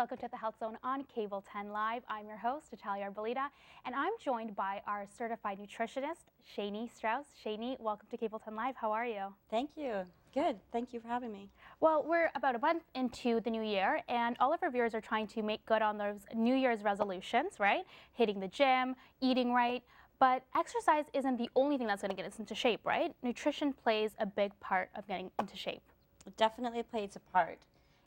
Welcome to the Health Zone on Cable 10 Live. I'm your host, Natalia Arbolita, and I'm joined by our certified nutritionist, Shaney Strauss. Shaney, welcome to Cable 10 Live. How are you? Thank you. Good. Thank you for having me. Well, we're about a month into the new year, and all of our viewers are trying to make good on those New Year's resolutions, right? Hitting the gym, eating right. But exercise isn't the only thing that's going to get us into shape, right? Nutrition plays a big part of getting into shape. It definitely plays a part.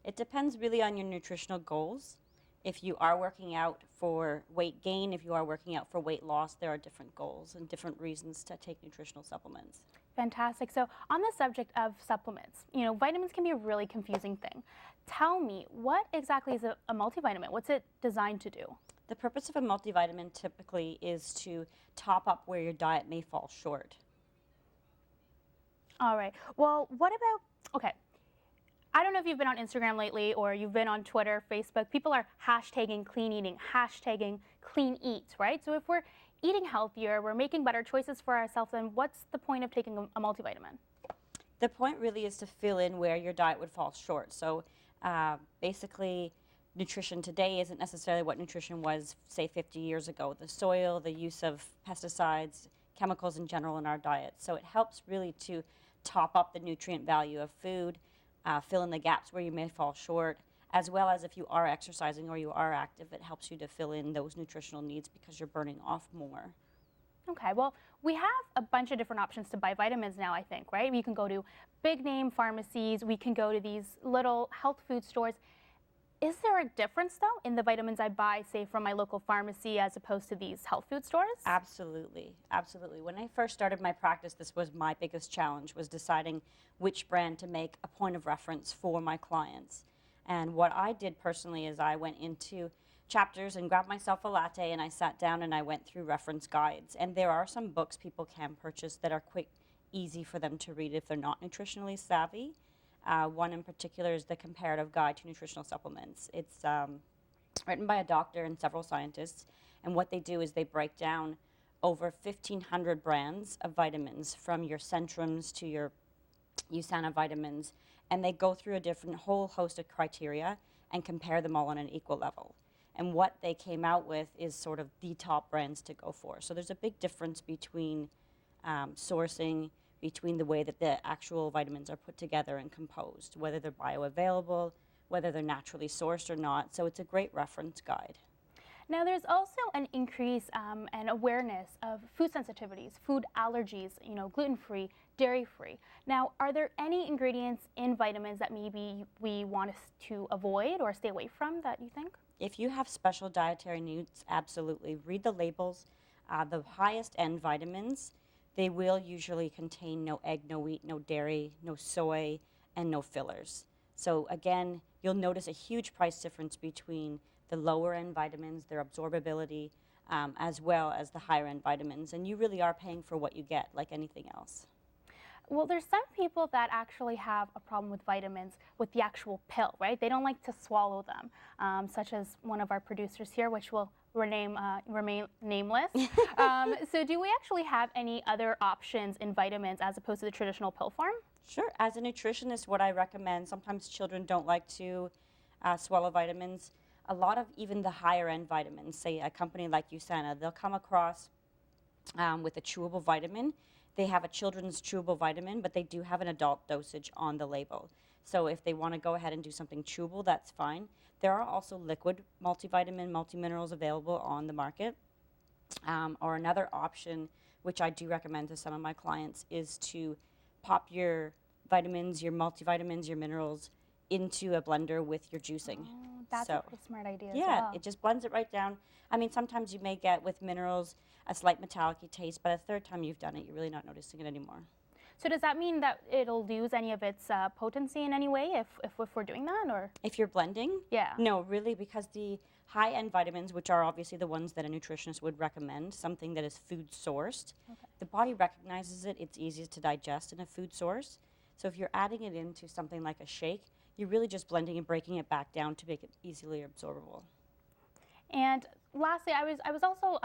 It depends really on your nutritional goals. If you are working out for weight gain, if you are working out for weight loss, there are different goals and different reasons to take nutritional supplements. Fantastic. So on the subject of supplements, vitamins can be a really confusing thing. Tell me, what exactly is a multivitamin? What's it designed to do? The purpose of a multivitamin typically is to top up where your diet may fall short. All right. Well, what about, okay. I don't know if you've been on Instagram lately or you've been on Twitter, Facebook. People are hashtagging clean eating, hashtagging clean eat, right? So if we're eating healthier, we're making better choices for ourselves, then what's the point of taking a multivitamin? The point really is to fill in where your diet would fall short. So basically, nutrition today isn't necessarily what nutrition was, say, 50 years ago. The soil, the use of pesticides, chemicals in general in our diet. So it helps really to top up the nutrient value of food, fill in the gaps where you may fall short, as well as if you are exercising or you are active, it helps you to fill in those nutritional needs because you're burning off more. Okay, well, we have a bunch of different options to buy vitamins now, I think, right? We can go to big name pharmacies, we can go to these little health food stores. Is there a difference, though, in the vitamins I buy, say, from my local pharmacy as opposed to these health food stores? Absolutely, absolutely. When I first started my practice, this was my biggest challenge, was deciding which brand to make a point of reference for my clients. And what I did personally is I went into Chapters and grabbed myself a latte and I sat down and I went through reference guides. And there are some books people can purchase that are quick, easy for them to read if they're not nutritionally savvy. One in particular is the Comparative Guide to Nutritional Supplements. It's written by a doctor and several scientists, and what they do is they break down over 1,500 brands of vitamins, from your Centrums to your USANA vitamins, and they go through a whole host of criteria and compare them all on an equal level. And what they came out with is sort of the top brands to go for. So there's a big difference between sourcing, between the way that the actual vitamins are put together and composed, whether they're bioavailable, whether they're naturally sourced or not. So it's a great reference guide. Now, there's also an increase and awareness of food sensitivities, food allergies, gluten-free, dairy-free. Now, are there any ingredients in vitamins that maybe we want us to avoid or stay away from that you think? If you have special dietary needs, absolutely. Read the labels. The highest end vitamins, they will usually contain no egg, no wheat, no dairy, no soy, and no fillers. So again, you'll notice a huge price difference between the lower end vitamins, their absorbability, as well as the higher end vitamins. And you really are paying for what you get, like anything else. Well, there's some people that actually have a problem with vitamins with the actual pill, right? They don't like to swallow them, such as one of our producers here, which will remain nameless. So do we actually have any other options in vitamins as opposed to the traditional pill form? Sure. As a nutritionist, what I recommend, sometimes children don't like to swallow vitamins. A lot of even the higher end vitamins, say a company like USANA, they'll come across with a chewable vitamin. They have a children's chewable vitamin, but they do have an adult dosage on the label. So if they want to go ahead and do something chewable, that's fine. There are also liquid multivitamin, multiminerals available on the market. Or another option, which I do recommend to some of my clients, is to pop your vitamins, your multivitamins, your minerals into a blender with your juicing. Oh, that's a pretty smart idea as yeah, well. it just blends it right down. I mean, sometimes you may get with minerals a slight metallic taste, but a third time you've done it, you're really not noticing it anymore. So does that mean that it'll lose any of its potency in any way if we're doing that, or? If you're blending? Yeah. No, really, because the high-end vitamins, which are obviously the ones that a nutritionist would recommend, something that is food sourced, the body recognizes it, it's easiest to digest in a food source. So if you're adding it into something like a shake, you're really just blending and breaking it back down to make it easily absorbable. And lastly, I was also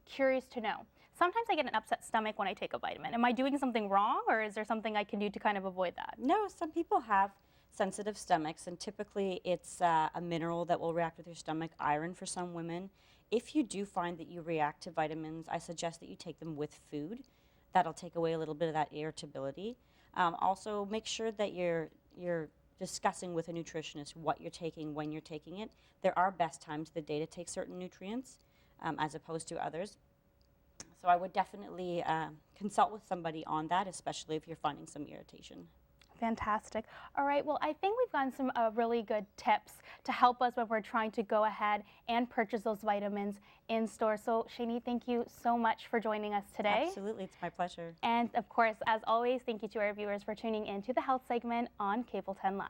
curious to know, sometimes I get an upset stomach when I take a vitamin. Am I doing something wrong, or is there something I can do to kind of avoid that? No, some people have sensitive stomachs, and typically it's a mineral that will react with your stomach, iron for some women. If you do find that you react to vitamins, I suggest that you take them with food. That'll take away a little bit of that irritability. Also, make sure that you're discussing with a nutritionist what you're taking, when you're taking it. There are best times of the day to take certain nutrients as opposed to others. So I would definitely consult with somebody on that, especially if you're finding some irritation. Fantastic. All right, well, I think we've gotten some really good tips to help us when we're trying to go ahead and purchase those vitamins in store. So, Shaney, thank you so much for joining us today. Absolutely, it's my pleasure. And of course, as always, thank you to our viewers for tuning in to the health segment on Cable 10 Live.